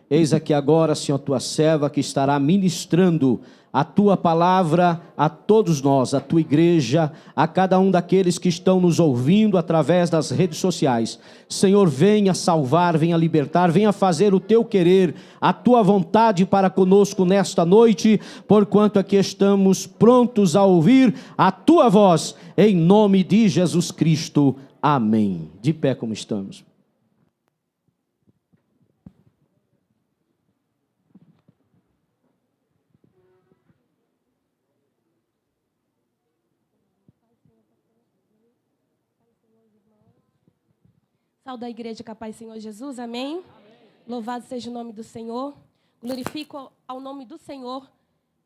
Eis aqui agora, Senhor, tua serva que estará ministrando a tua palavra a todos nós, a tua igreja, a cada um daqueles que estão nos ouvindo através das redes sociais. Senhor, venha salvar, venha libertar, venha fazer o teu querer, a tua vontade para conosco nesta noite, porquanto aqui estamos prontos a ouvir a tua voz, em nome de Jesus Cristo. Amém. De pé como estamos. Saúde a igreja com a paz, Senhor Jesus, amém? Amém. Louvado seja o nome do Senhor. Glorifico ao nome do Senhor,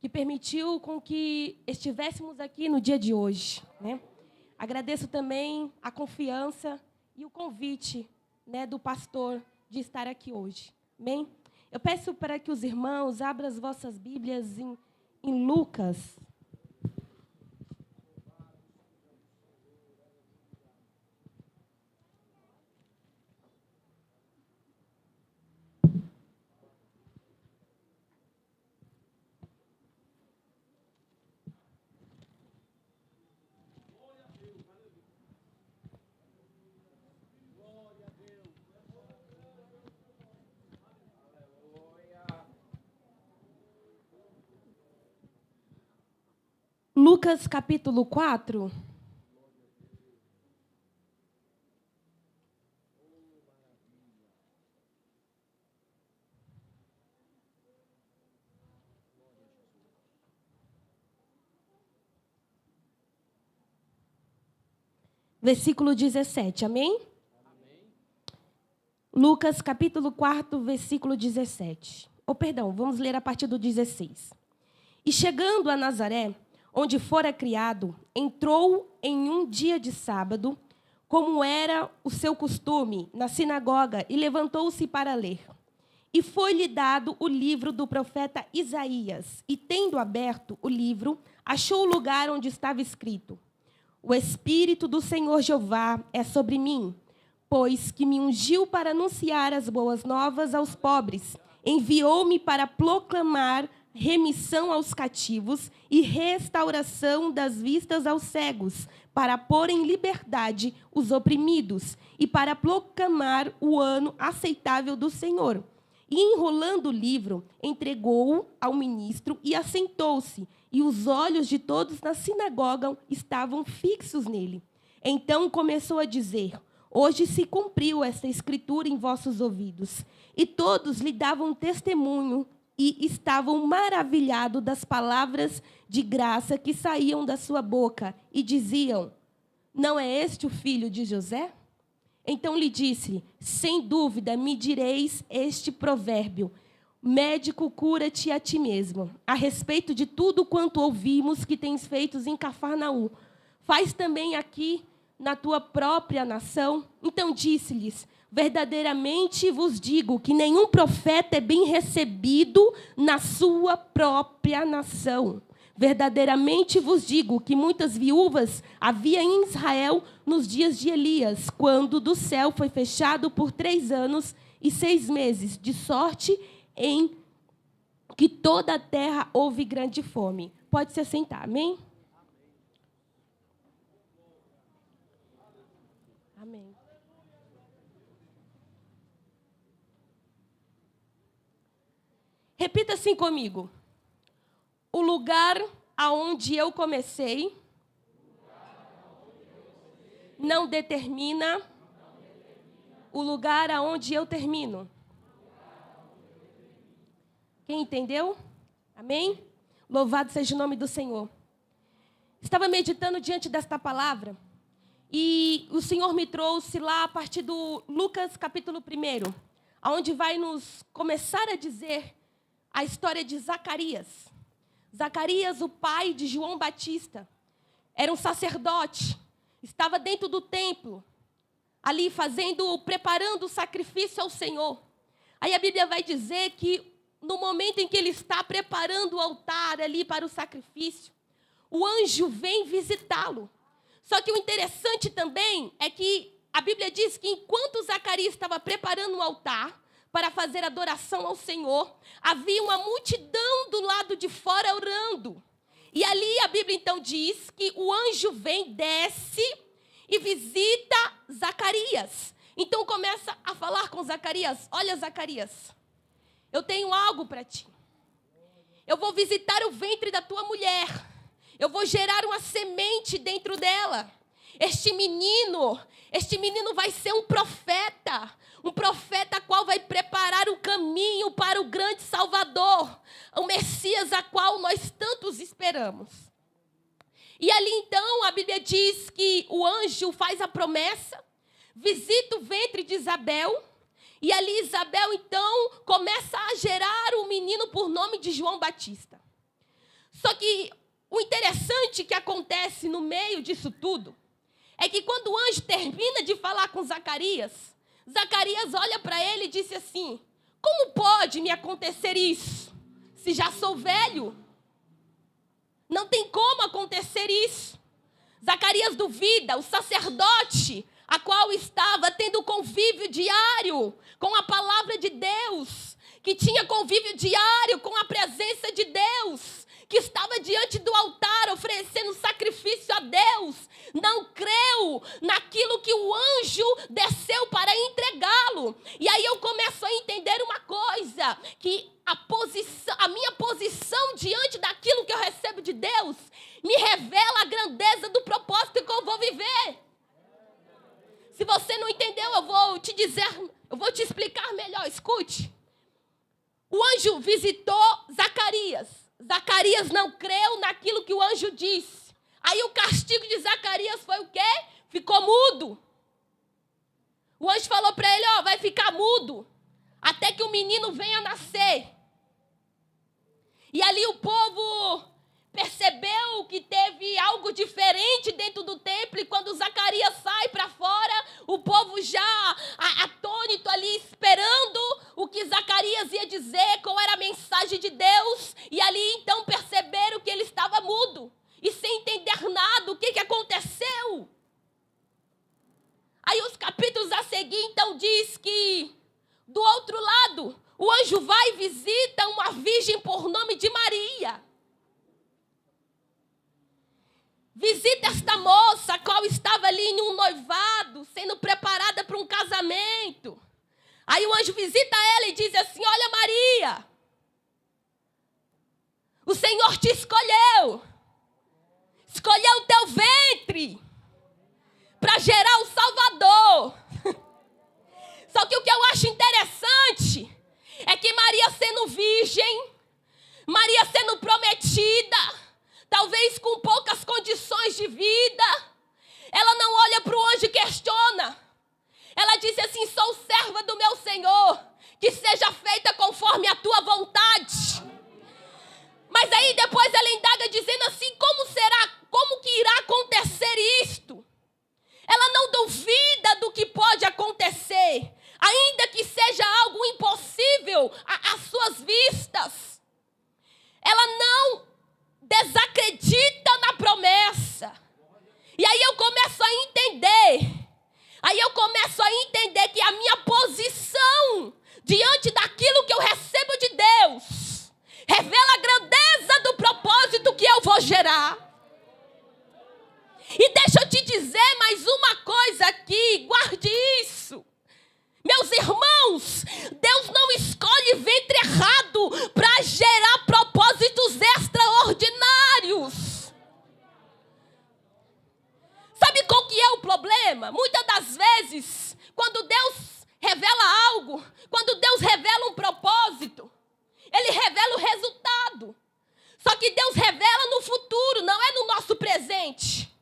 que permitiu com que estivéssemos aqui no dia de hoje, né? Agradeço também a confiança e o convite, né, do pastor de estar aqui hoje, amém? Eu peço para que os irmãos abram as vossas Bíblias em Lucas. Lucas capítulo 4. Versículo 17, amém? Amém? Lucas capítulo 4, versículo 17. Vamos ler a partir do 16. E chegando a Nazaré, onde fora criado, entrou em um dia de sábado, como era o seu costume, na sinagoga, e levantou-se para ler. E foi-lhe dado o livro do profeta Isaías, e tendo aberto o livro, achou o lugar onde estava escrito: O Espírito do Senhor Jeová é sobre mim, pois que me ungiu para anunciar as boas novas aos pobres, enviou-me para proclamar remissão aos cativos e restauração das vistas aos cegos, para pôr em liberdade os oprimidos e para proclamar o ano aceitável do Senhor. E, enrolando o livro, entregou-o ao ministro e assentou-se, e os olhos de todos na sinagoga estavam fixos nele. Então começou a dizer: Hoje se cumpriu esta escritura em vossos ouvidos. E todos lhe davam testemunho e estavam maravilhados das palavras de graça que saíam da sua boca, e diziam: Não é este o filho de José? Então lhe disse: Sem dúvida me direis este provérbio: Médico, cura-te a ti mesmo. A respeito de tudo quanto ouvimos que tens feito em Cafarnaum, faz também aqui na tua própria nação? Então disse-lhes: Verdadeiramente vos digo que nenhum profeta é bem recebido na sua própria nação. Verdadeiramente vos digo que muitas viúvas havia em Israel nos dias de Elias, quando do céu foi fechado por 3 anos e 6 meses, de sorte em que toda a terra houve grande fome. Pode se assentar, amém? Amém. Repita assim comigo: o lugar aonde eu comecei não determina o lugar aonde eu termino. Quem entendeu? Amém? Louvado seja o nome do Senhor. Estava meditando diante desta palavra e o Senhor me trouxe lá a partir do Lucas capítulo 1, onde vai nos começar a dizer a história de Zacarias. Zacarias, o pai de João Batista, era um sacerdote, estava dentro do templo, ali preparando o sacrifício ao Senhor. Aí a Bíblia vai dizer que no momento em que ele está preparando o altar ali para o sacrifício, o anjo vem visitá-lo. Só que o interessante também é que a Bíblia diz que enquanto Zacarias estava preparando o altar para fazer adoração ao Senhor. Havia uma multidão do lado de fora orando. E ali a Bíblia então diz que o anjo vem, desce e visita Zacarias. Então começa a falar com Zacarias: olha, Zacarias, eu tenho algo para ti. Eu vou visitar o ventre da tua mulher. Eu vou gerar uma semente dentro dela. Este menino vai ser um profeta qual vai preparar o caminho para o grande Salvador, o Messias a qual nós tantos esperamos. E ali então a Bíblia diz que o anjo faz a promessa, visita o ventre de Isabel, e ali Isabel então começa a gerar um menino por nome de João Batista. Só que o interessante que acontece no meio disso tudo é que quando o anjo termina de falar com Zacarias, Zacarias olha para ele e disse assim: como pode me acontecer isso, se já sou velho? Não tem como acontecer isso. Zacarias duvida, o sacerdote, a qual estava tendo convívio diário com a palavra de Deus, que tinha convívio diário com a presença de Deus, que estava diante do altar oferecendo sacrifício a Deus, não creu naquilo que o anjo desceu para entregá-lo. E aí eu começo a entender uma coisa, que a minha posição diante daquilo que eu recebo de Deus me revela a grandeza do propósito que eu vou viver. Se você não entendeu, eu vou te explicar melhor. Escute. O anjo visitou Zacarias. Zacarias não creu naquilo que o anjo disse. Aí o castigo de Zacarias foi o quê? Ficou mudo. O anjo falou para ele: vai ficar mudo até que o menino venha nascer. E ali o povo percebeu que teve algo diferente dentro do templo, e quando Zacarias sai para fora, o povo já atônito ali, esperando o que Zacarias ia dizer, qual era a mensagem de Deus, e ali então perceberam que ele estava mudo, e sem entender nada, o que aconteceu. Aí os capítulos a seguir então diz que, do outro lado, o anjo vai e visita uma virgem por nome de Maria. Visita esta moça, a qual estava ali em um noivado, sendo preparada para um casamento. Aí o anjo visita ela e diz assim: olha, Maria, o Senhor te escolheu o teu ventre para gerar o Salvador. Só que o que eu acho interessante é que Maria sendo virgem, Maria sendo prometida, talvez com poucas condições de vida, ela não olha para o anjo e questiona. Ela disse assim: sou serva do meu Senhor, que seja feita conforme a tua vontade. Mas aí depois ela indaga dizendo assim: como que irá acontecer isto? Ela não duvida do que pode acontecer, ainda que seja algo impossível às suas vistas. Ela não desacredita na promessa. E aí eu começo a entender que a minha posição diante daquilo que eu recebo de Deus revela a grandeza do propósito que eu vou gerar. E deixa eu te dizer mais uma coisa aqui, guarde isso. Meus irmãos, Deus não escolhe ventre errado para gerar propósitos extraordinários. Sabe qual que é o problema? Muitas das vezes, quando Deus revela algo, quando Deus revela um propósito, Ele revela o resultado. Só que Deus revela no futuro, não é no nosso presente.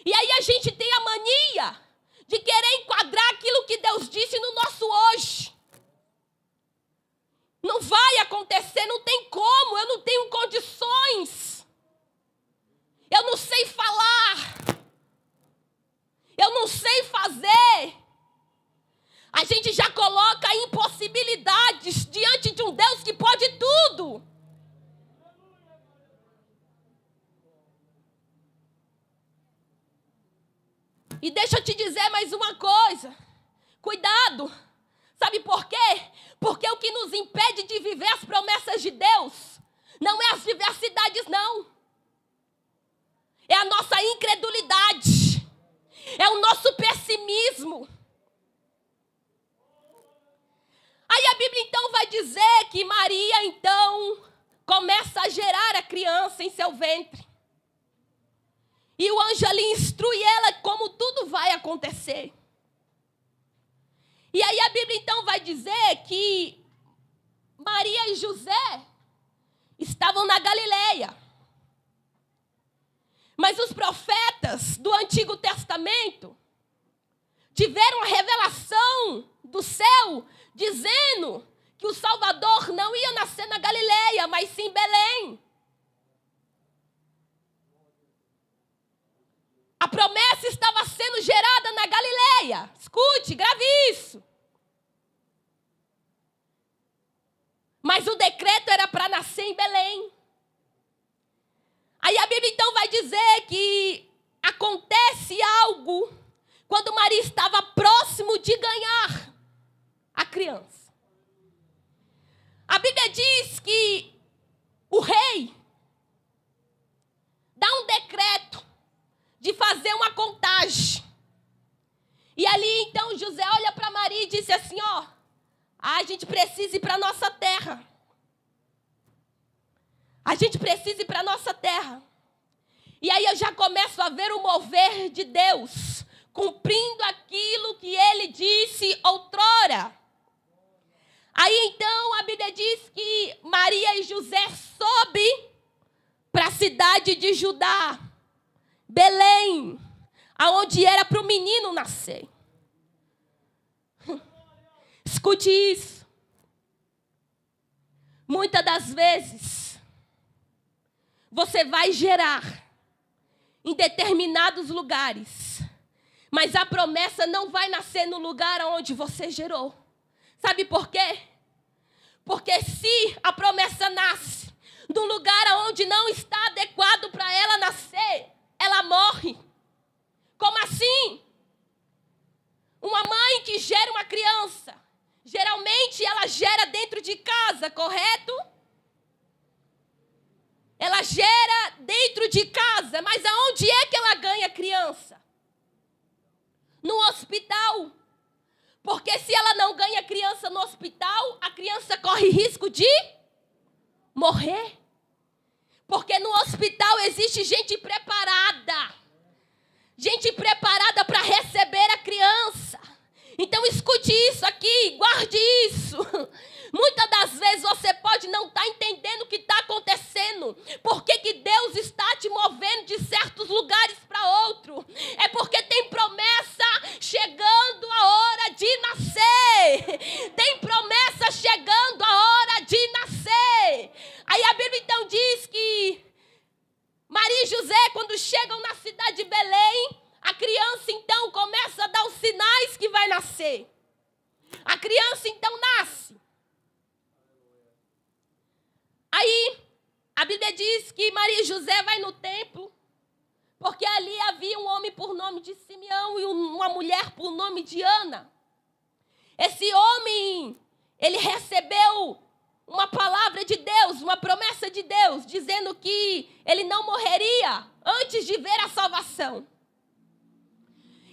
E aí a gente tem a mania de querer enquadrar aquilo que Deus disse no nosso hoje. Não vai acontecer, não tem como, eu não tenho condições. Eu não sei falar. Eu não sei fazer. A gente já coloca impossibilidades diante de um Deus que pode tudo. E deixa eu te dizer mais uma coisa. Cuidado. Sabe por quê? Porque o que nos impede de viver as promessas de Deus não é as diversidades, não. É a nossa incredulidade. É o nosso pessimismo. Aí a Bíblia então vai dizer que Maria então começa a gerar a criança em seu ventre. E o anjo ali instrui ela como tudo vai acontecer. E aí a Bíblia então vai dizer que Maria e José estavam na Galileia. Mas os profetas do Antigo Testamento tiveram a revelação do céu dizendo que o Salvador não ia nascer na Galileia, mas sim em Belém. A promessa estava sendo gerada na Galileia. Escute, grave isso. Mas o decreto era para nascer em Belém. Aí a Bíblia então vai dizer que acontece algo quando Maria estava próximo de ganhar a criança. A Bíblia diz que o rei dá um decreto de fazer uma contagem. E ali então José olha para Maria e disse assim, ó, a gente precisa ir para a nossa terra. A gente precisa ir para a nossa terra. E aí eu já começo a ver o mover de Deus, cumprindo aquilo que ele disse outrora. Aí então a Bíblia diz que Maria e José sobem para a cidade de Judá, Belém, aonde era para o menino nascer. Escute isso. Muitas das vezes, você vai gerar em determinados lugares, mas a promessa não vai nascer no lugar onde você gerou. Sabe por quê? Porque se a promessa nasce no lugar onde não está adequado para ela nascer, ela morre. Como assim? Uma mãe que gera uma criança, geralmente ela gera dentro de casa, correto? Ela gera dentro de casa, mas aonde é que ela ganha criança? No hospital. Porque se ela não ganha criança no hospital, a criança corre risco de morrer. Porque no hospital existe gente preparada. Gente preparada para receber a criança. Então escute isso aqui, guarde isso. Muitas das vezes você pode não estar entendendo o que está acontecendo. Por que Deus está te movendo de certos lugares para outro? É porque tem promessa chegando a hora de nascer. Tem promessa chegando a hora de nascer. Aí a Bíblia então diz que Maria e José, quando chegam na cidade de Belém, a criança então começa a dar os sinais que vai nascer. A criança então nasce. Aí, a Bíblia diz que Maria e José vai no templo, porque ali havia um homem por nome de Simeão e uma mulher por nome de Ana. Esse homem, ele recebeu uma palavra de Deus, uma promessa de Deus, dizendo que ele não morreria antes de ver a salvação.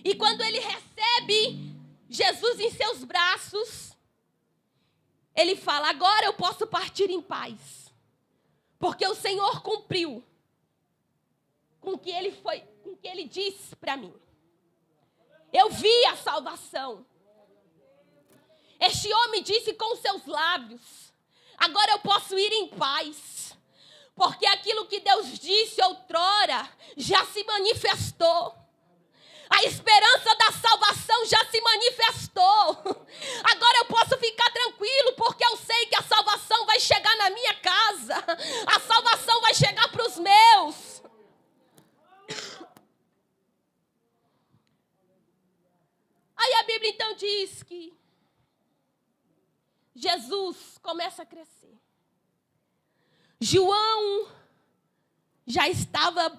E quando ele recebe Jesus em seus braços, ele fala, agora eu posso partir em paz. Porque o Senhor cumpriu com o que ele disse para mim. Eu vi a salvação. Este homem disse com seus lábios, agora eu posso ir em paz. Porque aquilo que Deus disse outrora já se manifestou. A esperança da salvação já se manifestou. Agora eu posso ficar tranquilo, porque eu sei que a salvação vai chegar na minha casa. A salvação vai chegar para os meus. Aí a Bíblia então diz que Jesus começa a crescer. João já estava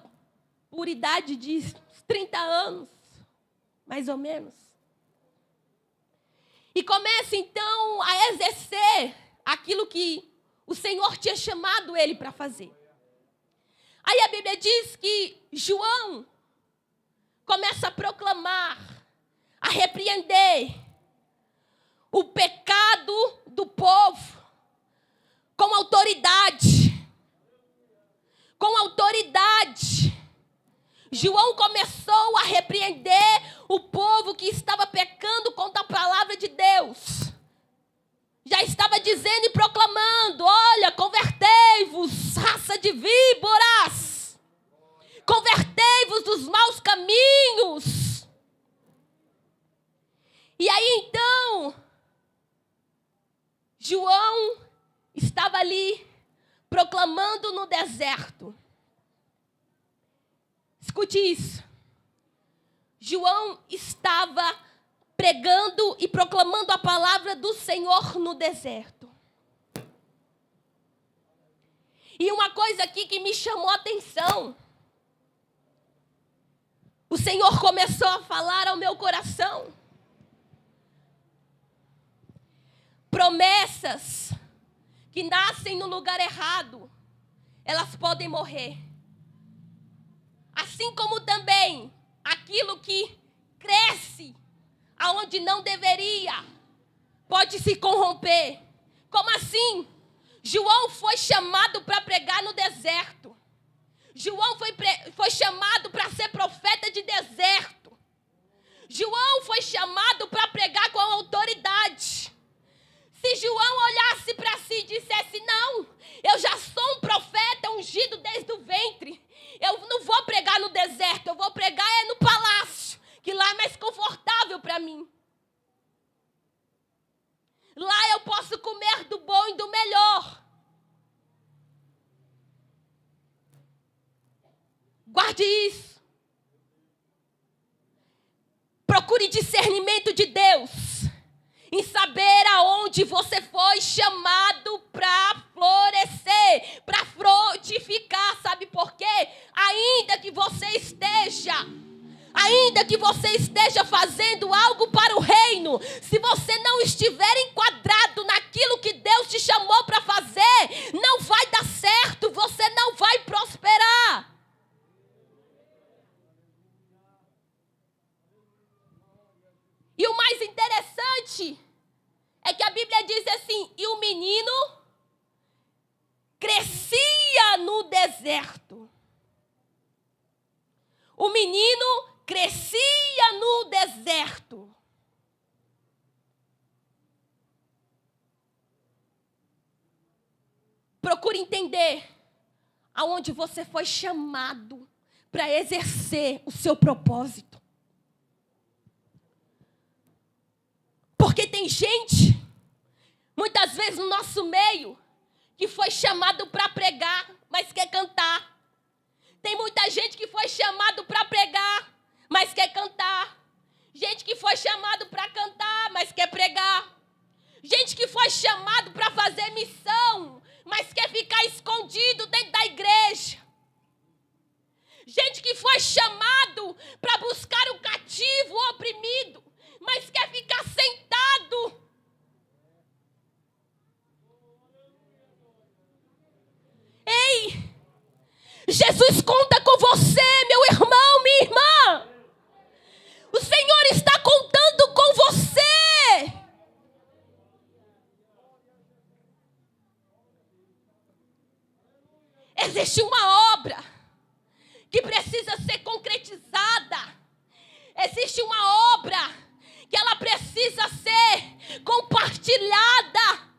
por idade de 30 anos. Mais ou menos. E começa então a exercer aquilo que o Senhor tinha chamado ele para fazer. Aí a Bíblia diz que João começa a proclamar, a repreender o pecado do povo com autoridade. Com autoridade. João começou a repreender o povo que estava pecando contra a palavra de Deus. Já estava dizendo e proclamando: olha, convertei-vos, raça de víboras. Convertei-vos dos maus caminhos. E aí então, João estava ali proclamando no deserto. Escute isso. João estava pregando e proclamando a palavra do Senhor no deserto. E uma coisa aqui que me chamou a atenção. O Senhor começou a falar ao meu coração. Promessas que nascem no lugar errado, elas podem morrer. Assim como também aquilo que cresce aonde não deveria, pode se corromper. Como assim? João foi chamado para pregar no deserto. João foi chamado para ser profeta de deserto. João foi chamado para pregar com autoridade. Se João olhasse para si e dissesse: não, eu já sou um profeta ungido desde o ventre, eu não vou pregar no deserto, eu vou pregar no palácio, que lá é mais confortável para mim. Lá eu posso comer do bom e do melhor. Guarde isso. Procure discernimento de Deus em saber aonde você foi chamado para florescer, para frutificar. Sabe por quê? Ainda que você esteja fazendo algo para o reino, se você não estiver enquadrado naquilo que Deus te chamou para fazer, não vai dar certo, você não vai prosperar. E o mais interessante é que a Bíblia diz assim: e o menino crescia no deserto. O menino crescia no deserto. Procure entender aonde você foi chamado para exercer o seu propósito. Porque tem gente, muitas vezes no nosso meio, que foi chamado para pregar, mas quer cantar. Tem muita gente que foi chamado para pregar, mas quer cantar. Gente que foi chamado para cantar, mas quer pregar. Gente que foi chamado para fazer missão, mas quer ficar escondido dentro da igreja. Gente que foi chamado para buscar o cativo, o oprimido, mas quer ficar sentado. Ei, Jesus conta com você, meu irmão, minha irmã. O Senhor está contando com você. Existe uma obra que precisa ser concretizada. Existe uma obra que ela precisa ser compartilhada.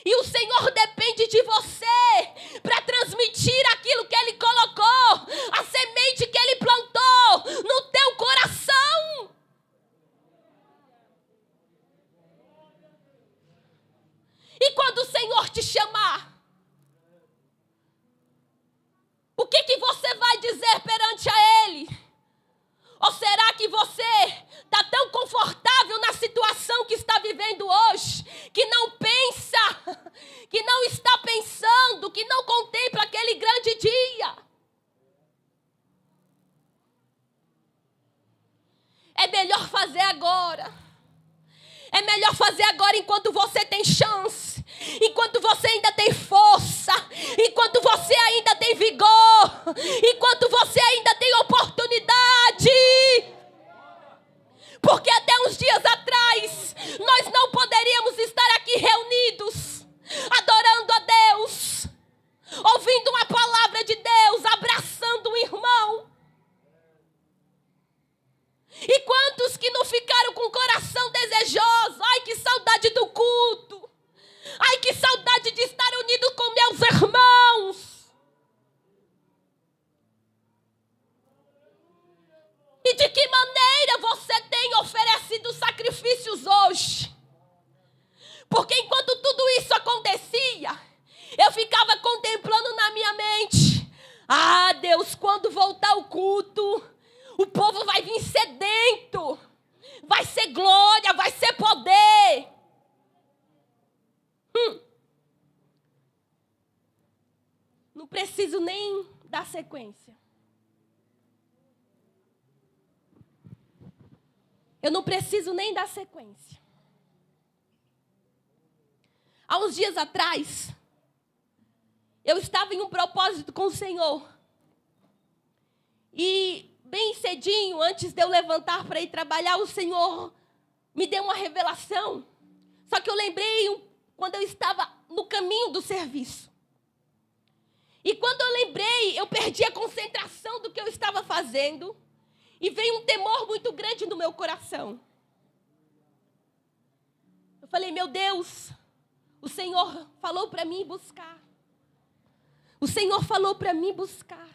E o Senhor depende de você para transmitir aquilo que Ele colocou, a semente que Ele plantou no teu coração. E quando o Senhor te chamar, o que você vai dizer perante a Ele? Ou será que você está tão confortável na situação que está vivendo hoje, que não pensa, que não está pensando, que não contempla aquele grande dia? É melhor fazer agora. É fazer agora enquanto você tem chance, enquanto você ainda tem força, enquanto você ainda tem vigor, enquanto você ainda tem oportunidade. Porque até uns dias atrás, nós não poderíamos estar aqui reunidos, adorando a Deus, ouvindo uma palavra de Deus, abraçando um irmão. E quantos que não ficaram com o coração desejoso? Ai, que saudade do culto. Ai, que saudade de estar unido com meus irmãos. E de que maneira você tem oferecido sacrifícios hoje? Porque enquanto tudo isso acontecia, eu ficava contemplando na minha mente. Ah, Deus, quando voltar o culto, o povo vai vir sedento. Vai ser glória, vai ser poder. Não preciso nem dar sequência. Eu não preciso nem dar sequência. Há uns dias atrás, eu estava em um propósito com o Senhor. E bem cedinho, antes de eu levantar para ir trabalhar, o Senhor me deu uma revelação. Só que eu lembrei quando eu estava no caminho do serviço. E quando eu lembrei, eu perdi a concentração do que eu estava fazendo. E veio um temor muito grande no meu coração. Eu falei, meu Deus, o Senhor falou para mim buscar. O Senhor falou para mim buscar.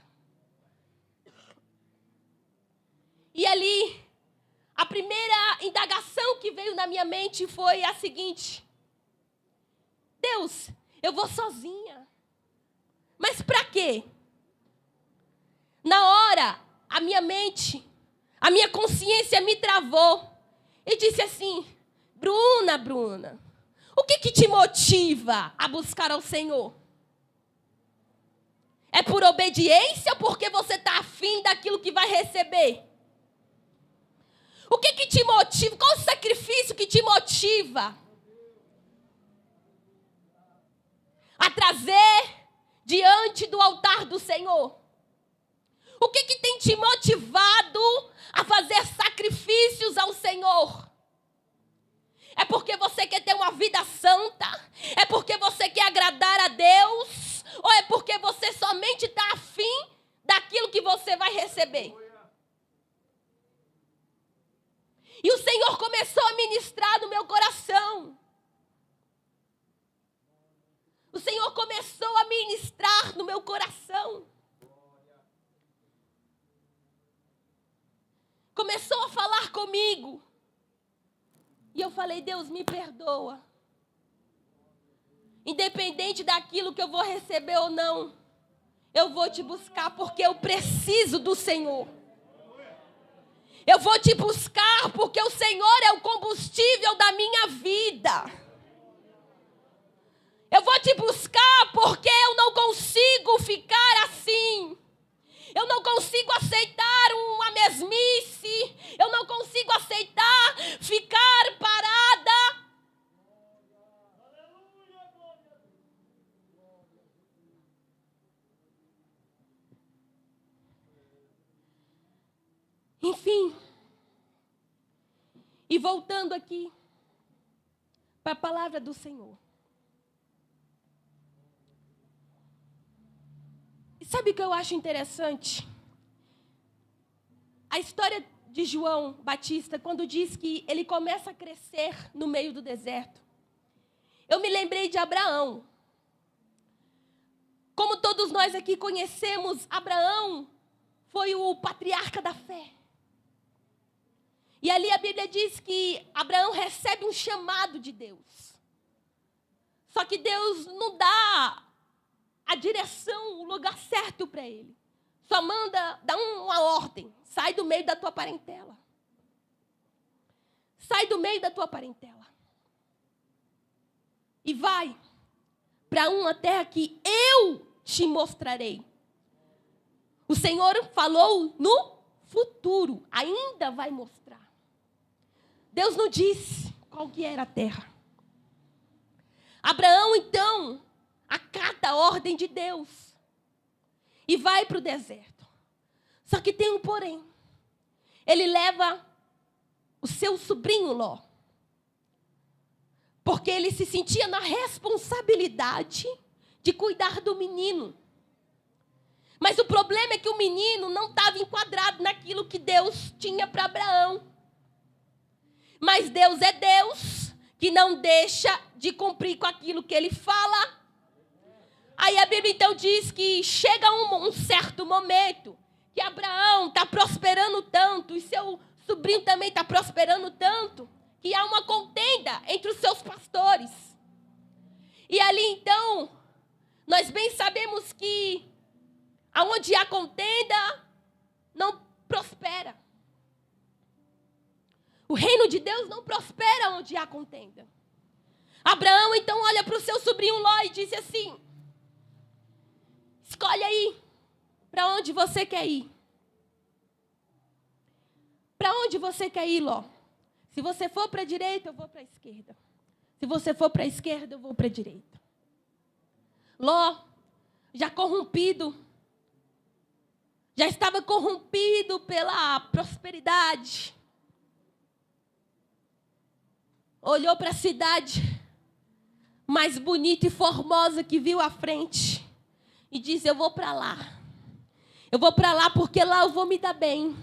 E ali, a primeira indagação que veio na minha mente foi a seguinte: Deus, eu vou sozinha. Mas para quê? Na hora, a minha mente, a minha consciência me travou e disse assim: Bruna, o que te motiva a buscar ao Senhor? É por obediência ou porque você está afim daquilo que vai receber? O que te motiva? Qual o sacrifício que te motiva a trazer diante do altar do Senhor? O que tem te motivado a fazer sacrifícios ao Senhor? É porque você quer ter uma vida santa? É porque você quer agradar a Deus? Ou é porque você somente está afim daquilo que você vai receber? E o Senhor começou a ministrar no meu coração. O Senhor começou a ministrar no meu coração. Começou a falar comigo. E eu falei, Deus, me perdoa. Independente daquilo que eu vou receber ou não, eu vou te buscar porque eu preciso do Senhor. Eu vou te buscar porque o Senhor é o combustível da minha vida. Eu vou te buscar porque eu não consigo ficar assim. Eu não consigo aceitar uma mesmice. Eu não consigo aceitar ficar parada. Enfim. E voltando aqui para a palavra do Senhor. Sabe o que eu acho interessante? A história de João Batista, quando diz que ele começa a crescer no meio do deserto. Eu me lembrei de Abraão. Como todos nós aqui conhecemos, Abraão foi o patriarca da fé. E ali a Bíblia diz que Abraão recebe um chamado de Deus. Só que Deus não dá a direção, o lugar certo para ele. Só dá uma ordem. Sai do meio da tua parentela. Sai do meio da tua parentela. E vai para uma terra que eu te mostrarei. O Senhor falou no futuro. Ainda vai mostrar. Deus não disse qual que era a terra. Abraão, então, acata a ordem de Deus e vai para o deserto. Só que tem um porém. Ele leva o seu sobrinho Ló, porque ele se sentia na responsabilidade de cuidar do menino. Mas o problema é que o menino não estava enquadrado naquilo que Deus tinha para Abraão. Mas Deus é Deus, que não deixa de cumprir com aquilo que Ele fala. Aí a Bíblia então diz que chega um certo momento que Abraão está prosperando tanto, e seu sobrinho também está prosperando tanto, que há uma contenda entre os seus pastores. E ali então, nós bem sabemos que aonde há contenda, não prospera. O reino de Deus não prospera onde há contenda. Abraão então olha para o seu sobrinho Ló e disse assim: escolhe aí, para onde você quer ir. Para onde você quer ir, Ló? Se você for para a direita, eu vou para a esquerda. Se você for para a esquerda, eu vou para a direita. Ló, já corrompido, já estava corrompido pela prosperidade. Olhou para a cidade mais bonita e formosa que viu à frente e disse: eu vou para lá. Eu vou para lá porque lá eu vou me dar bem.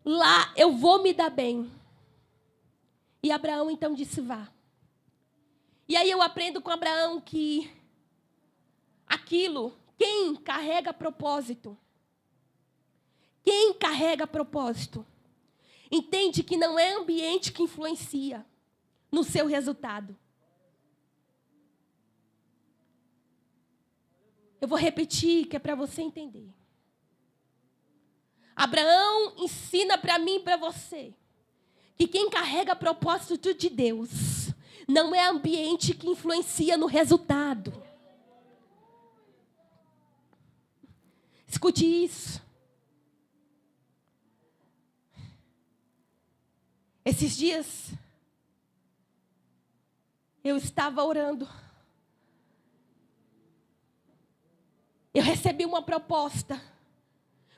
Lá eu vou me dar bem. E Abraão então disse: vá. E aí eu aprendo com Abraão que quem carrega propósito, entende que não é ambiente que influencia no seu resultado. Eu vou repetir, que é para você entender. Abraão ensina para mim e para você que quem carrega propósito de Deus não é ambiente que influencia no resultado. Escute isso. Esses dias, eu estava orando. Eu recebi uma proposta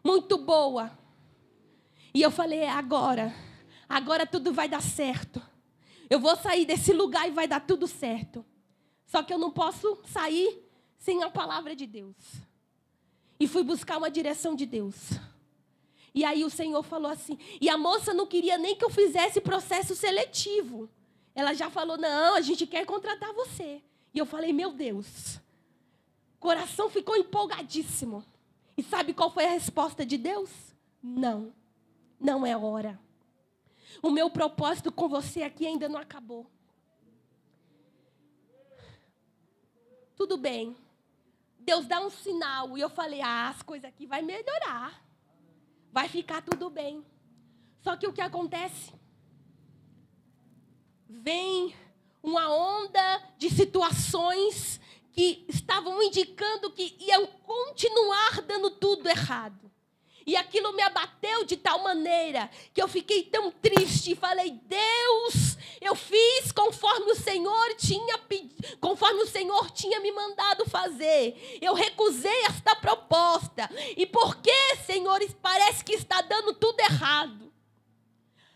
muito boa. E eu falei: agora tudo vai dar certo. Eu vou sair desse lugar e vai dar tudo certo. Só que eu não posso sair sem a palavra de Deus. E fui buscar uma direção de Deus. E aí o Senhor falou assim, e a moça não queria nem que eu fizesse processo seletivo. Ela já falou: não, a gente quer contratar você. E eu falei: meu Deus. O coração ficou empolgadíssimo. E sabe qual foi a resposta de Deus? Não é hora. O meu propósito com você aqui ainda não acabou. Tudo bem. Deus dá um sinal. E eu falei: as coisas aqui vai melhorar. Vai ficar tudo bem. Só que o que acontece? Vem uma onda de situações que estavam indicando que iam continuar dando tudo errado. E aquilo me abateu de tal maneira que eu fiquei tão triste e falei: Deus, eu fiz conforme o Senhor tinha me mandado fazer. Eu recusei esta proposta. E por que, Senhor, parece que está dando tudo errado?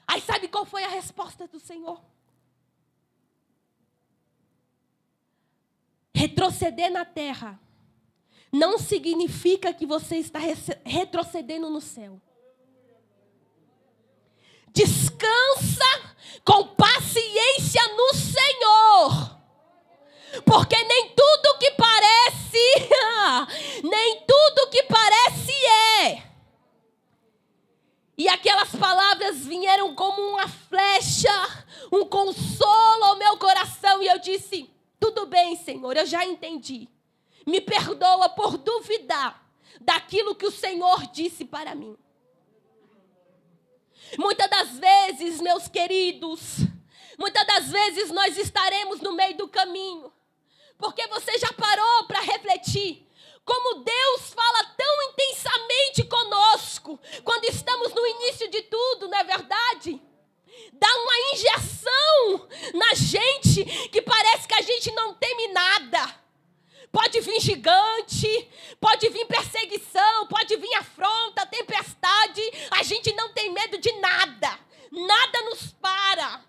Aí sabe qual foi a resposta do Senhor? Retroceder na terra não significa que você está retrocedendo no céu. Descansa com paciência no Senhor. Porque nem tudo que parece é. E aquelas palavras vieram como uma flecha, um consolo ao meu coração. E eu disse: tudo bem, Senhor, eu já entendi. Me perdoa por duvidar daquilo que o Senhor disse para mim. Muitas das vezes, meus queridos, nós estaremos no meio do caminho. Porque você já parou para refletir como Deus fala tão intensamente conosco quando estamos no início de tudo, não é verdade? Dá uma injeção vir gigante, pode vir perseguição, pode vir afronta, tempestade. A gente não tem medo de nada. Nada nos para.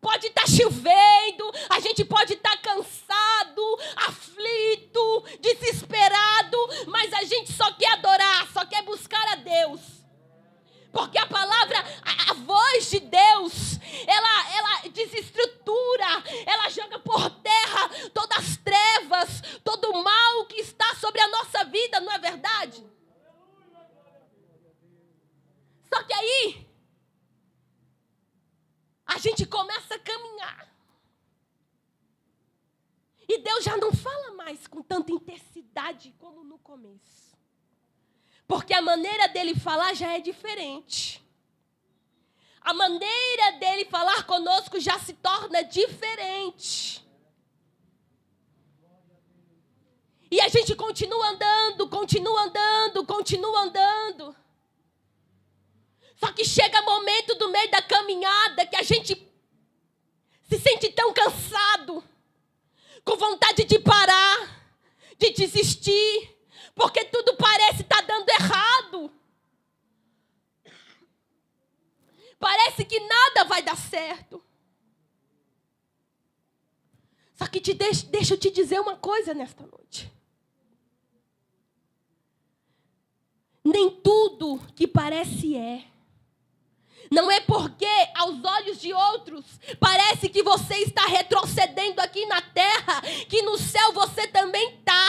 Pode estar chovendo, a gente pode estar cansado, aflito, desesperado, mas a gente só quer adorar, só quer buscar a Deus. Porque a palavra, a voz de Deus, ela desestrutura, ela joga por terra todas as trevas, todo o mal que está sobre a nossa vida, não é verdade? Só que aí, a gente começa a caminhar. E Deus já não fala mais com tanta intensidade como no começo. Porque a maneira dele falar já é diferente. A maneira dele falar conosco já se torna diferente. E a gente continua andando, continua andando, continua andando. Só que chega momento do meio da caminhada que a gente se sente tão cansado, com vontade de parar, de desistir, porque tudo parece estar dando errado. Parece que nada vai dar certo. Só que deixa eu te dizer uma coisa nesta noite. Nem tudo que parece é. Não é porque, aos olhos de outros, parece que você está retrocedendo aqui na terra, que no céu você também está.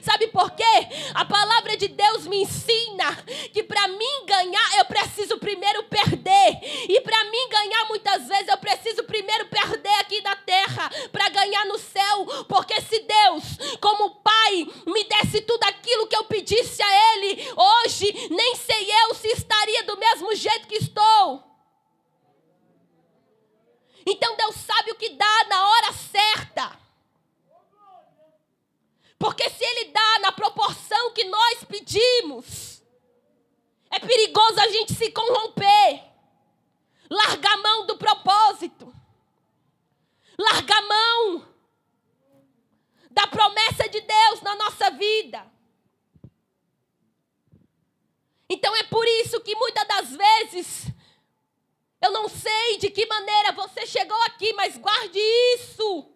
Sabe por quê? A palavra de Deus me ensina que para mim ganhar, eu preciso primeiro perder. E para mim ganhar, muitas vezes, eu preciso primeiro perder aqui na terra, para ganhar no céu. Porque se Deus, como Pai, me desse tudo aquilo que eu pedisse a Ele, hoje, nem sei eu se estaria do mesmo jeito que estou. Então Deus sabe o que dá na hora certa. Porque se Ele dá na proporção que nós pedimos, é perigoso a gente se corromper, largar a mão do propósito, largar a mão da promessa de Deus na nossa vida. Então é por isso que muitas das vezes, eu não sei de que maneira você chegou aqui, mas guarde isso.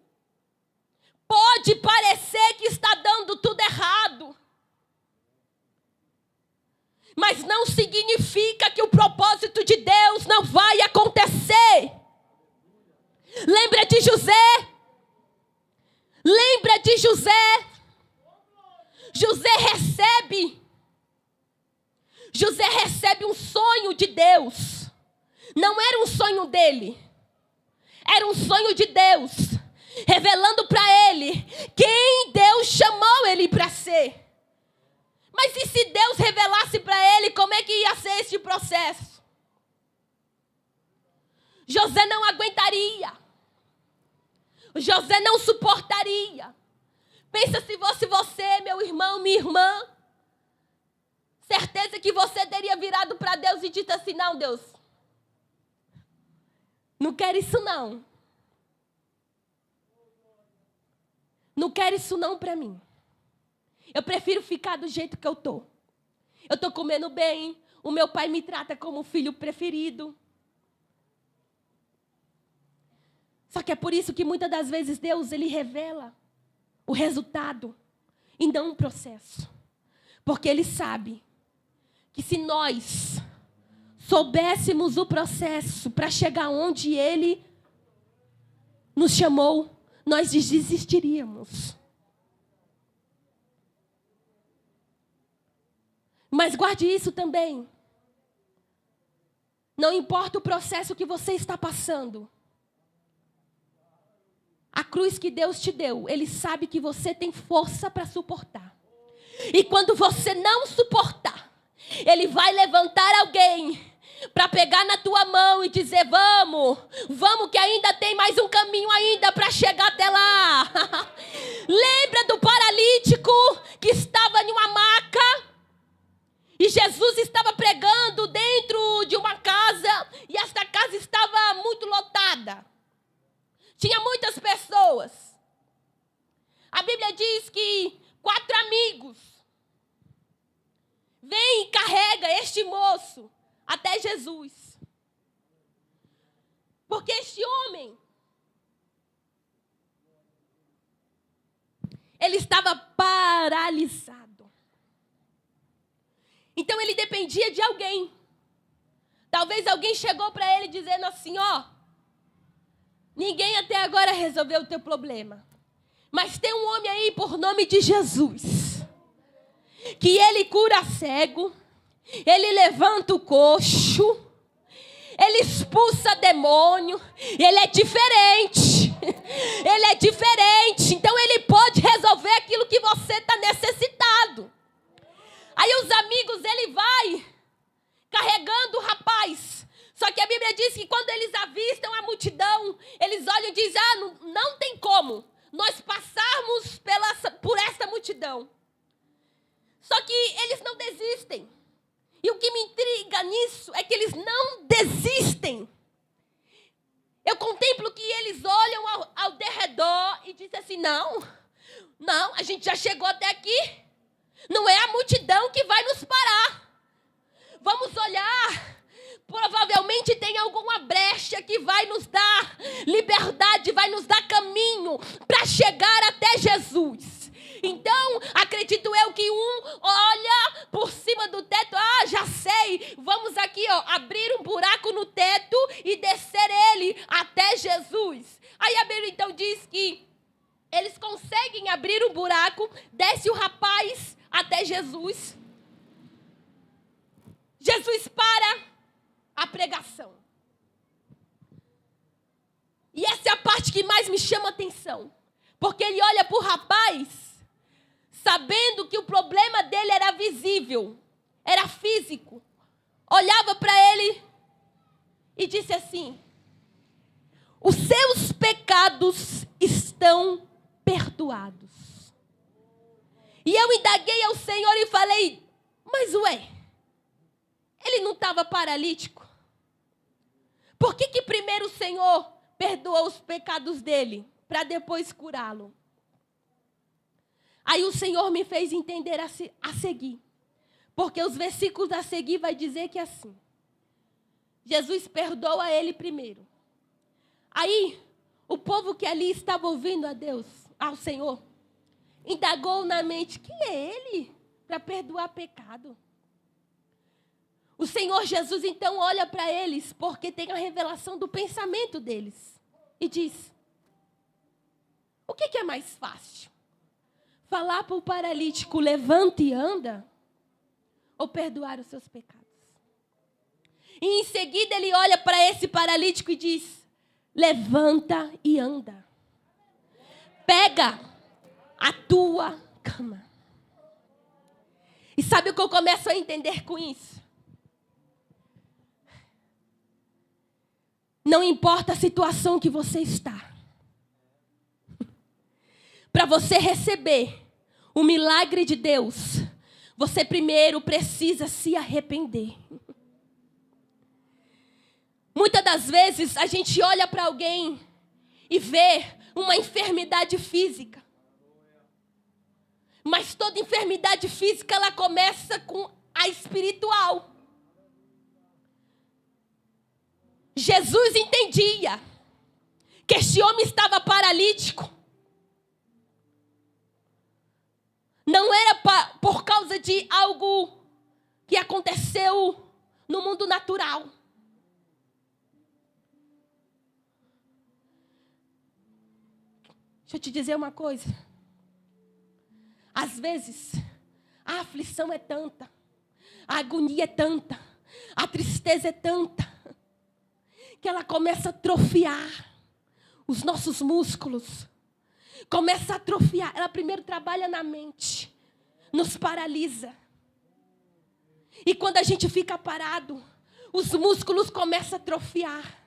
Pode parecer que está dando tudo errado, mas não significa que o propósito de Deus não vai acontecer. Lembra de José? Lembra de José? José recebe um sonho de Deus. Não era um sonho dele, era um sonho de Deus, revelando para ele quem Deus chamou ele para ser. Mas e se Deus revelasse para ele, como é que ia ser esse processo? José não aguentaria, José não suportaria. Pensa se fosse você, meu irmão, minha irmã, certeza que você teria virado para Deus e dito assim: não, Deus, não quero isso não. Não quero isso não para mim. Eu prefiro ficar do jeito que eu estou. Eu estou comendo bem. O meu pai me trata como filho preferido. Só que é por isso que muitas das vezes Deus, Ele revela o resultado e não o processo. Porque Ele sabe que se nós soubéssemos o processo para chegar onde Ele nos chamou, nós desistiríamos. Mas guarde isso também. Não importa o processo que você está passando. A cruz que Deus te deu, Ele sabe que você tem força para suportar. E quando você não suportar, Ele vai levantar alguém para pegar na tua mão e dizer: vamos que ainda tem mais um caminho ainda para chegar até lá. Lembra do paralítico que estava em uma maca e Jesus estava pregando dentro de uma casa e esta casa estava muito lotada. Tinha muitas pessoas. A Bíblia diz que amigos vêm e carregam este moço até Jesus. Porque este homem, ele estava paralisado. Então ele dependia de alguém. Talvez alguém chegou para ele dizendo assim, ó, ninguém até agora resolveu o teu problema. Mas tem um homem aí por nome de Jesus, que ele cura cego, ele levanta o coxo, ele expulsa demônio, ele é diferente. Ele é diferente, então ele pode resolver aquilo que você está necessitado. Aí os amigos, ele vai carregando o rapaz. Só que a Bíblia diz que quando eles avistam a multidão, eles olham e dizem, não tem como nós passarmos por essa multidão. Só que eles não desistem. E o que me intriga nisso é que eles não desistem. Eu contemplo que eles olham ao derredor e dizem assim, não, a gente já chegou até aqui. Não é a multidão que vai nos parar. Vamos olhar. Provavelmente tem alguma brecha que vai nos dar liberdade, vai nos dar caminho para chegar até Jesus. Então, acredito eu que um olha por cima do teto, já sei, vamos aqui, abrir um buraco no teto e descer ele até Jesus. Aí a Bíblia então diz que eles conseguem abrir um buraco, desce o rapaz até Jesus. Jesus para a pregação. E essa é a parte que mais me chama a atenção. Porque ele olha para o rapaz, sabendo que o problema dele era visível, era físico. Olhava para ele e disse assim, os seus pecados estão perdoados. E eu indaguei ao Senhor e falei, mas ele não estava paralítico? Por que primeiro o Senhor perdoou os pecados dele, para depois curá-lo? Aí o Senhor me fez entender a seguir. Porque os versículos a seguir vai dizer que é assim. Jesus perdoa ele primeiro. Aí, o povo que ali estava ouvindo a Deus, ao Senhor, indagou na mente, quem é ele para perdoar pecado? O Senhor Jesus então olha para eles, porque tem a revelação do pensamento deles. E diz, o que é mais fácil? Falar para o paralítico, levanta e anda? Ou perdoar os seus pecados? E em seguida ele olha para esse paralítico e diz, levanta e anda. Pega a tua cama. E sabe o que eu começo a entender com isso? Não importa a situação que você está. Para você receber o milagre de Deus, você primeiro precisa se arrepender. Muitas das vezes a gente olha para alguém e vê uma enfermidade física. Mas toda enfermidade física ela começa com a espiritual. Jesus entendia que este homem estava paralítico. Não era por causa de algo que aconteceu no mundo natural. Deixa eu te dizer uma coisa. Às vezes, a aflição é tanta, a agonia é tanta, a tristeza é tanta, que ela começa a atrofiar os nossos músculos. Começa a atrofiar. Ela primeiro trabalha na mente, nos paralisa. E quando a gente fica parado, os músculos começam a atrofiar.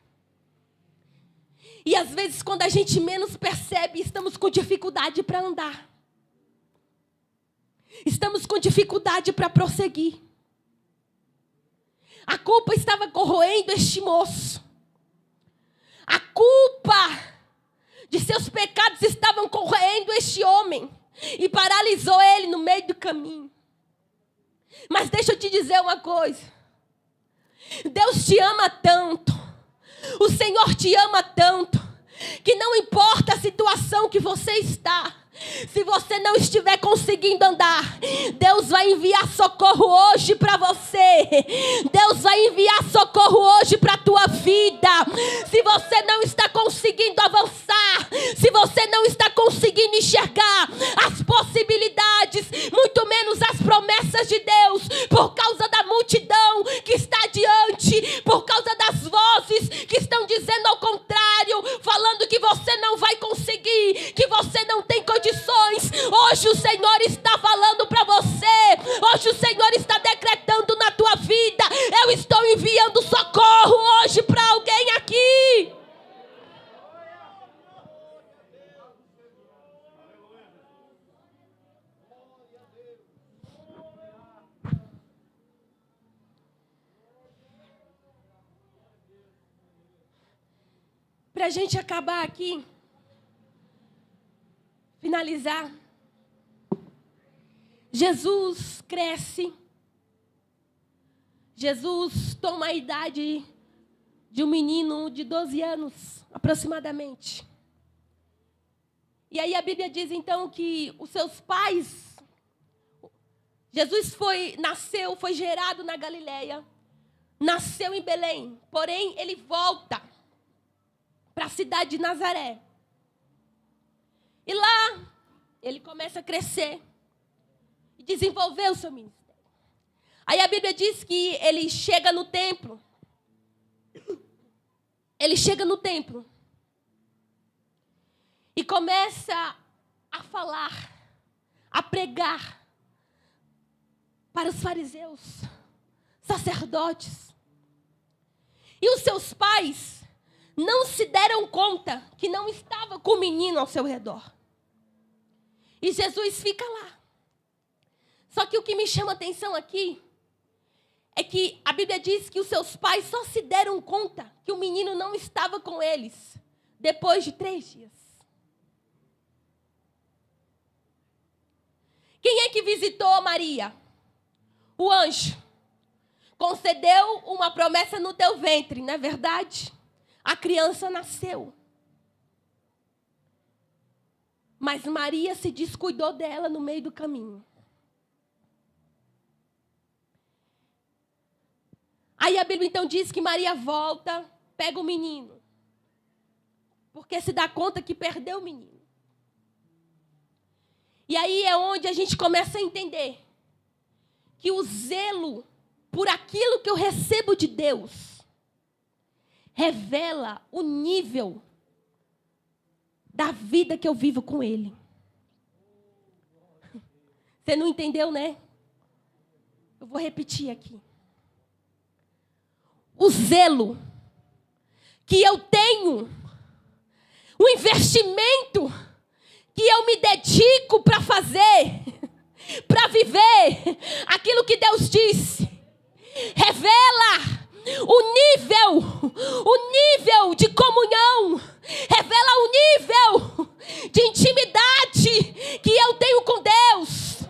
E às vezes, quando a gente menos percebe, estamos com dificuldade para andar. Estamos com dificuldade para prosseguir. A culpa estava corroendo este moço. A culpa de seus pecados estavam corroendo este homem. e paralisou ele no meio do caminho. Mas deixa eu te dizer uma coisa. Deus te ama tanto, o Senhor te ama tanto, que não importa a situação que você está, se você não estiver conseguindo andar, Deus vai enviar socorro hoje para você. Deus vai enviar socorro hoje para a tua vida. Se você não está conseguindo avançar, se você não está conseguindo enxergar as possibilidades, muito menos as promessas de Deus, por causa da multidão que está diante, por causa das vozes que estão dizendo ao contrário, falando que você não vai conseguir, que você não tem condições. Hoje o Senhor está falando para você. Hoje o Senhor está decretando na tua vida. Eu estou enviando socorro hoje para alguém aqui. Para a gente acabar aqui, finalizar, Jesus cresce, Jesus toma a idade de um menino de 12 anos, aproximadamente. E aí a Bíblia diz então que os seus pais, Jesus nasceu, foi gerado na Galileia, nasceu em Belém, porém ele volta para a cidade de Nazaré. E lá, ele começa a crescer e desenvolver o seu ministério. Aí a Bíblia diz que ele chega no templo. Ele chega no templo e começa a falar, a pregar para os fariseus, sacerdotes. E os seus pais não se deram conta que não estava com o menino ao seu redor. E Jesus fica lá. Só que o que me chama a atenção aqui é que a Bíblia diz que os seus pais só se deram conta que o menino não estava com eles depois de 3 dias. Quem é que visitou Maria? O anjo. Concedeu uma promessa no teu ventre, não é verdade? A criança nasceu. Mas Maria se descuidou dela no meio do caminho. Aí a Bíblia então diz que Maria volta, pega o menino. Porque se dá conta que perdeu o menino. E aí é onde a gente começa a entender que o zelo por aquilo que eu recebo de Deus revela o nível da vida que eu vivo com Ele. Você não entendeu, né? Eu vou repetir aqui. O zelo que eu tenho, o investimento que eu me dedico para fazer, para viver aquilo que Deus disse, revela o nível de comunhão, revela o nível de intimidade que eu tenho com Deus.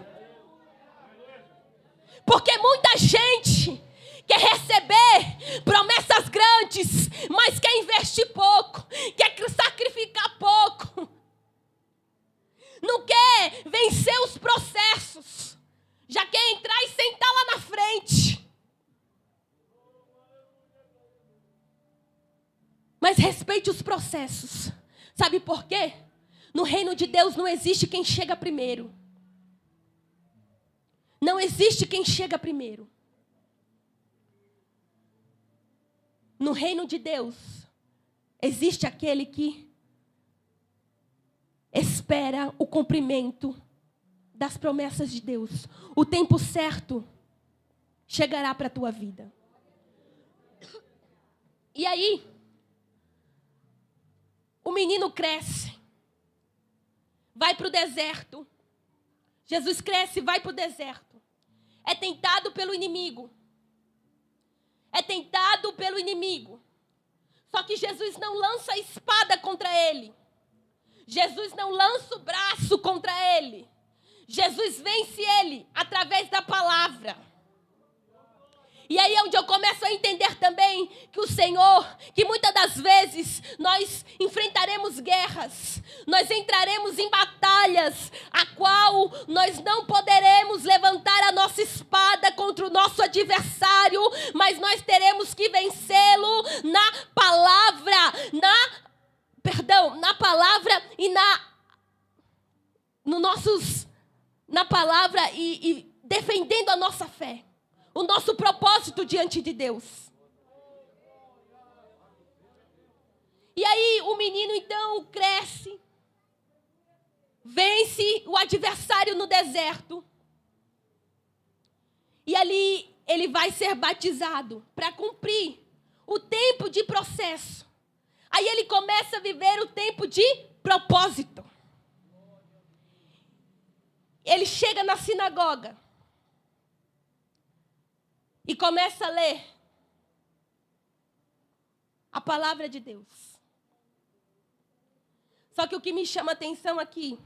Porque muita gente quer receber promessas grandes, mas quer investir pouco, quer sacrificar pouco, não quer vencer os processos, já quer entrar e sentar lá na frente. Mas respeite os processos. Sabe por quê? No reino de Deus não existe quem chega primeiro. Não existe quem chega primeiro. No reino de Deus, existe aquele que espera o cumprimento das promessas de Deus. O tempo certo chegará para a tua vida. E aí, o menino cresce, vai para o deserto. Jesus cresce e vai para o deserto. É tentado pelo inimigo. É tentado pelo inimigo. Só que Jesus não lança a espada contra ele. Jesus não lança o braço contra ele. Jesus vence ele através da palavra. E aí é onde eu começo a entender também que o Senhor, que muitas das vezes nós enfrentaremos guerras, nós entraremos em batalhas, a qual nós não poderemos levantar a nossa espada contra o nosso adversário, mas nós teremos que vencê-lo na palavra, na palavra e na palavra e defendendo a nossa fé. O nosso propósito diante de Deus. E aí o menino então cresce, vence o adversário no deserto. E ali ele vai ser batizado para cumprir o tempo de processo. Aí ele começa a viver o tempo de propósito. Ele chega na sinagoga e começa a ler a palavra de Deus. Só que o que me chama a atenção aqui,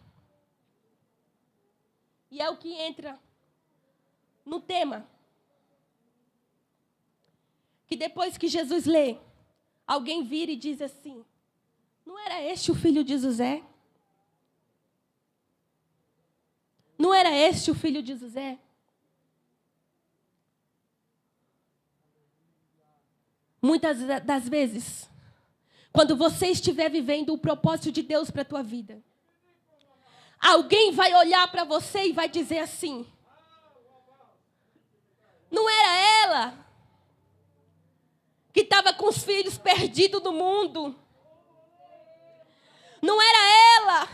e é o que entra no tema, que depois que Jesus lê, alguém vira e diz assim: não era este o filho de José? Não era este o filho de José? Muitas das vezes, quando você estiver vivendo o propósito de Deus para a tua vida, alguém vai olhar para você e vai dizer assim: não era ela que estava com os filhos perdidos no mundo? Não era ela,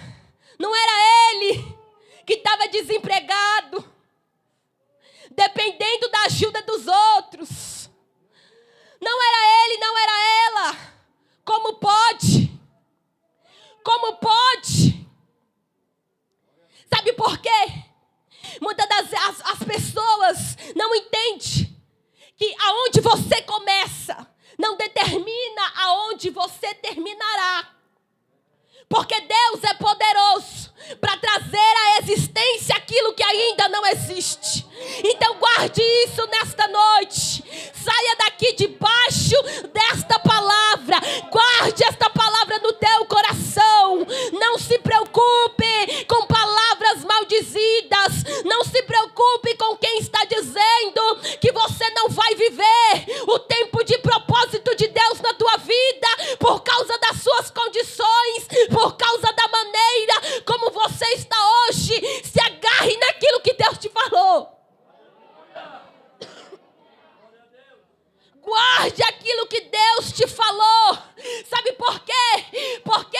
não era ele que estava desempregado, dependendo da ajuda dos outros? Não era ele, não era ela. Como pode? Como pode? Sabe por quê? Muitas das as pessoas não entendem que aonde você começa não determina aonde você terminará. Porque Deus é poderoso para trazer à existência aquilo que ainda não existe. Então guarde isso nesta noite. Saia daqui debaixo desta palavra. Guarde esta palavra no teu coração. Não se preocupe com palavras maldizidas. Não se preocupe com quem está dizendo que você não vai viver o tempo de propósito de Deus na tua vida por causa das suas condições, por causa da maneira como você está hoje. Se agarre naquilo que Deus te falou. Guarde aquilo que Deus te falou. Sabe por quê? Porque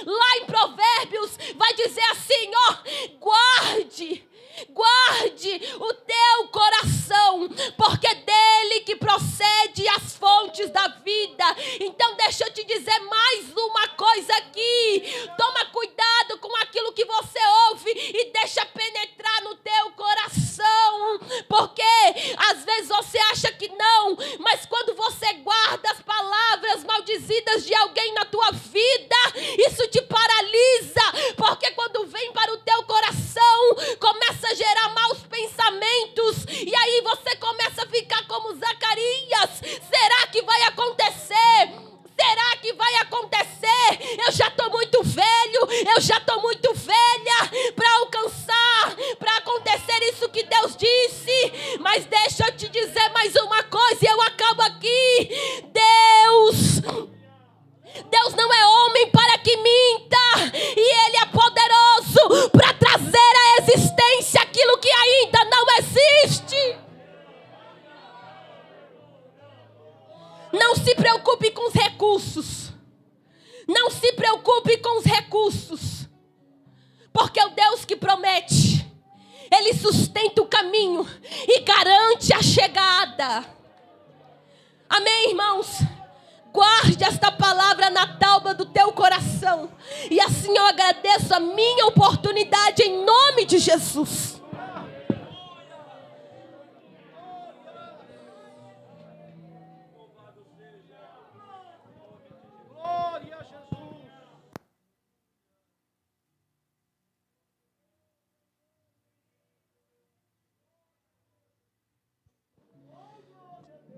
lá em Provérbios vai dizer assim, ó: guarde o teu coração, porque é dele que procede as fontes da vida. Então deixa eu te dizer mais uma coisa aqui. Toma cuidado com aquilo que você ouve e deixa penetrar no teu coração, porque às vezes você acha que não, mas quando você guarda as palavras maldizidas de alguém na tua vida, isso te paralisa, porque quando vem para o teu coração, começa a gerar maus pensamentos, e aí você começa a ficar como Zacarias. Será que vai acontecer? Será que vai acontecer? Eu já estou muito velho, eu já estou muito velha para alcançar, para acontecer isso que Deus disse. Mas deixa eu te dizer mais uma coisa e eu acabo aqui. Deus não é homem para que minta, e Ele é poderoso para trazer à existência aquilo que ainda não existe. Não se preocupe com os recursos. Não se preocupe com os recursos. Porque o Deus que promete, Ele sustenta o caminho e garante a chegada. Amém, irmãos? Guarde esta palavra na tábua do teu coração. E assim eu agradeço a minha oportunidade em nome de Jesus.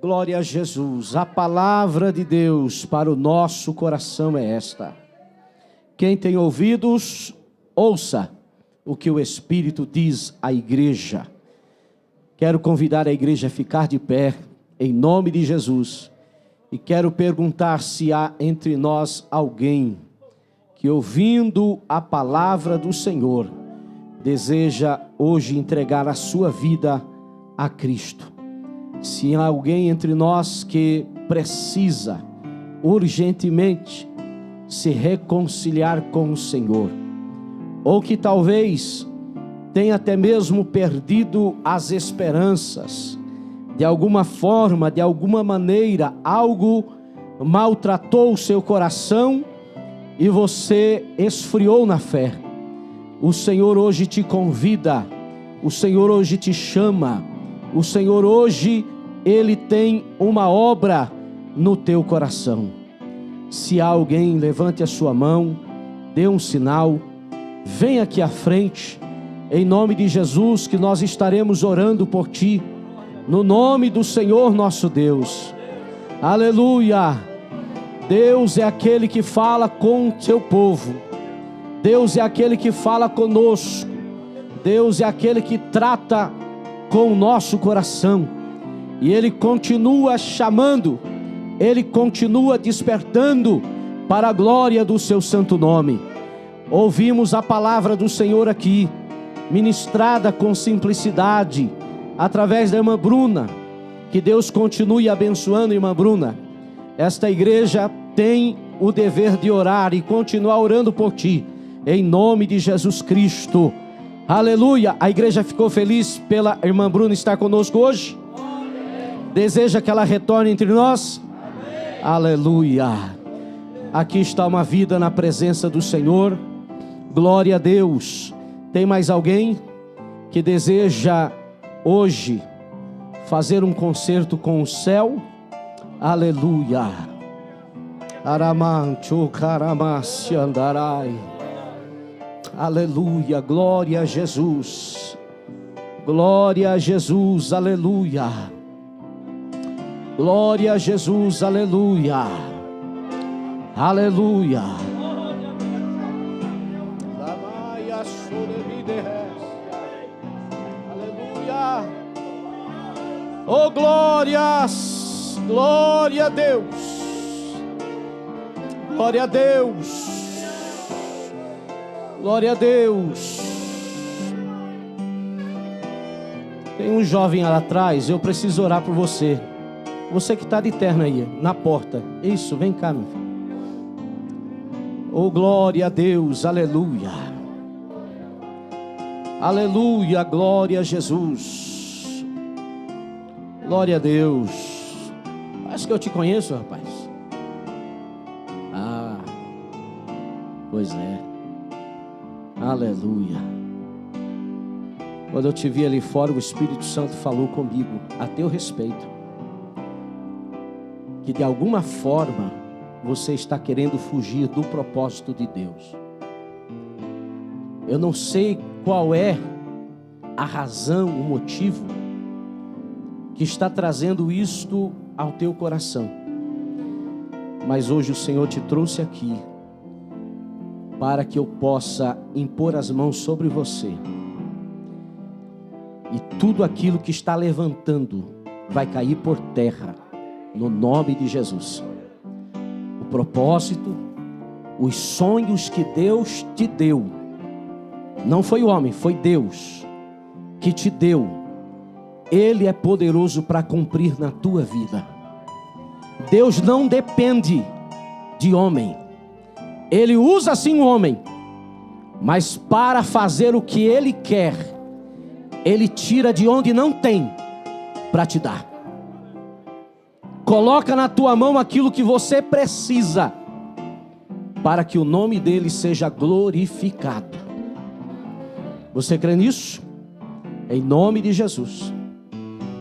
Glória a Jesus. A palavra de Deus para o nosso coração é esta. Quem tem ouvidos, ouça o que o Espírito diz à igreja. Quero convidar a igreja a ficar de pé, em nome de Jesus. E quero perguntar se há entre nós alguém que, ouvindo a palavra do Senhor, deseja hoje entregar a sua vida a Cristo. Se há alguém entre nós que precisa urgentemente se reconciliar com o Senhor, ou que talvez tenha até mesmo perdido as esperanças, de alguma forma, de alguma maneira, algo maltratou o seu coração e você esfriou na fé. O Senhor hoje te convida, o Senhor hoje te chama, o Senhor hoje, Ele tem uma obra no teu coração. Se há alguém, levante a sua mão, dê um sinal, venha aqui à frente, em nome de Jesus, que nós estaremos orando por ti, no nome do Senhor nosso Deus. Aleluia! Deus é aquele que fala com o seu povo, Deus é aquele que fala conosco, Deus é aquele que trata com o nosso coração, e Ele continua chamando, Ele continua despertando para a glória do seu santo nome. Ouvimos a palavra do Senhor aqui, ministrada com simplicidade, através da irmã Bruna. Que Deus continue abençoando a irmã Bruna. Esta igreja tem o dever de orar e continuar orando por ti, em nome de Jesus Cristo. Aleluia! A igreja ficou feliz pela irmã Bruna estar conosco hoje? Deseja que ela retorne entre nós? Aleluia! Aqui está uma vida na presença do Senhor. Glória a Deus. Tem mais alguém que deseja hoje fazer um concerto com o céu? Aleluia. Aramancho karamasi andarai. Aleluia. Glória a Jesus. Glória a Jesus. Aleluia. Glória a Jesus. Aleluia. Aleluia. Aleluia. Oh, glórias. Glória a Deus. Glória a Deus. Glória a Deus. Tem um jovem lá atrás, eu preciso orar por você. Você que está de terno aí, na porta. Isso, vem cá, meu filho. Oh, glória a Deus, aleluia. Aleluia, glória a Jesus. Glória a Deus. Acho que eu te conheço, rapaz. Ah, pois é. Aleluia. Quando eu te vi ali fora, o Espírito Santo falou comigo a teu respeito, que de alguma forma você está querendo fugir do propósito de Deus. Eu não sei qual é a razão, o motivo que está trazendo isto ao teu coração, mas hoje o Senhor te trouxe aqui para que eu possa impor as mãos sobre você, e tudo aquilo que está levantando vai cair por terra, no nome de Jesus. O propósito, os sonhos que Deus te deu, não foi o homem, foi Deus que te deu. Ele é poderoso para cumprir na tua vida. Deus não depende de homem. Ele usa sim o homem, mas para fazer o que Ele quer, Ele tira de onde não tem para te dar. Coloca na tua mão aquilo que você precisa, para que o nome dele seja glorificado. Você crê nisso? Em nome de Jesus.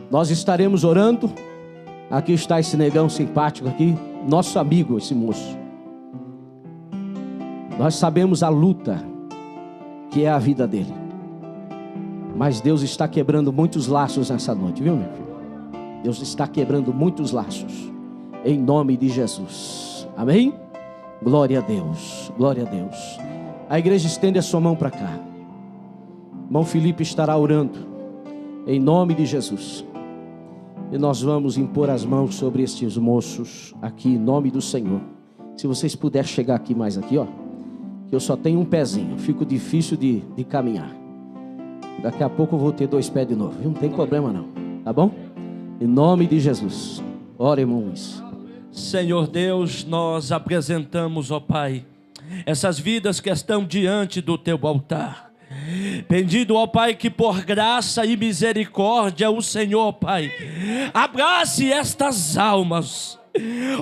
Nós estaremos orando. Aqui está esse negão simpático aqui, nosso amigo, esse moço. Nós sabemos a luta que é a vida dele, mas Deus está quebrando muitos laços nessa noite, viu, meu filho? Deus está quebrando muitos laços, em nome de Jesus. Amém? Glória a Deus, glória a Deus. A igreja estende a sua mão para cá. Irmão Felipe estará orando, em nome de Jesus. E nós vamos impor as mãos sobre estes moços aqui, em nome do Senhor. Se vocês puderem chegar aqui mais aqui, ó, que eu só tenho um pezinho, fico difícil de caminhar. Daqui a pouco eu vou ter 2 pés de novo, não tem problema não, tá bom? Em nome de Jesus. Ora, irmãos. Senhor Deus, nós apresentamos, ó Pai, essas vidas que estão diante do Teu altar. Pedindo ao Pai que por graça e misericórdia o Senhor, Pai, abrace estas almas.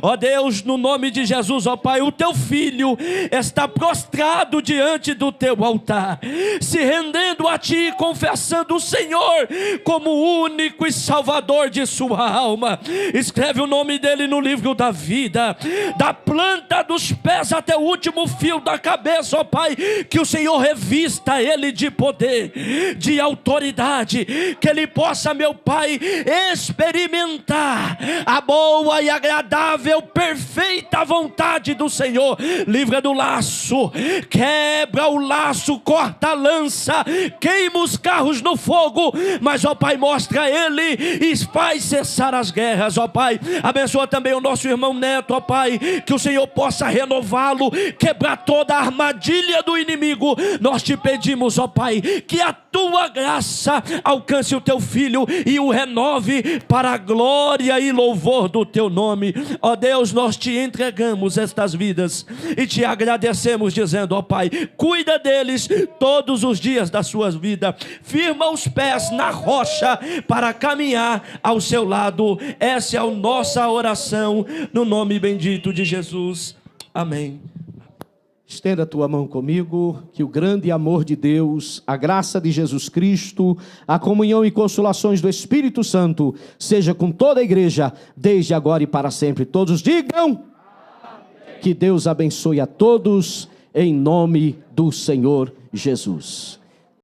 Ó Deus, no nome de Jesus, ó Pai, o Teu filho está prostrado diante do Teu altar, se rendendo a Ti, confessando o Senhor como o único e salvador de sua alma. Escreve o nome dele no livro da vida, da planta dos pés até o último fio da cabeça, ó Pai, que o Senhor revista ele de poder, de autoridade, que ele possa, meu Pai, experimentar a boa e agradável, perfeita vontade do Senhor. Livra do laço, quebra o laço, corta a lança, queima os carros no fogo, mas ó Pai, mostra a ele e faz cessar as guerras, ó Pai. Abençoa também o nosso irmão Neto, ó Pai, que o Senhor possa renová-lo, quebrar toda a armadilha do inimigo. Nós te pedimos, ó Pai, que a Tua graça alcance o Teu filho e o renove para a glória e louvor do Teu nome. Ó Deus, nós Te entregamos estas vidas e Te agradecemos dizendo, ó Pai, cuida deles todos os dias da sua vida, firma os pés na rocha para caminhar ao seu lado. Essa é a nossa oração no nome bendito de Jesus. Amém. Estenda a tua mão comigo, que o grande amor de Deus, a graça de Jesus Cristo, a comunhão e consolações do Espírito Santo, seja com toda a igreja, desde agora e para sempre. Todos digam, amém. Que Deus abençoe a todos, em nome do Senhor Jesus.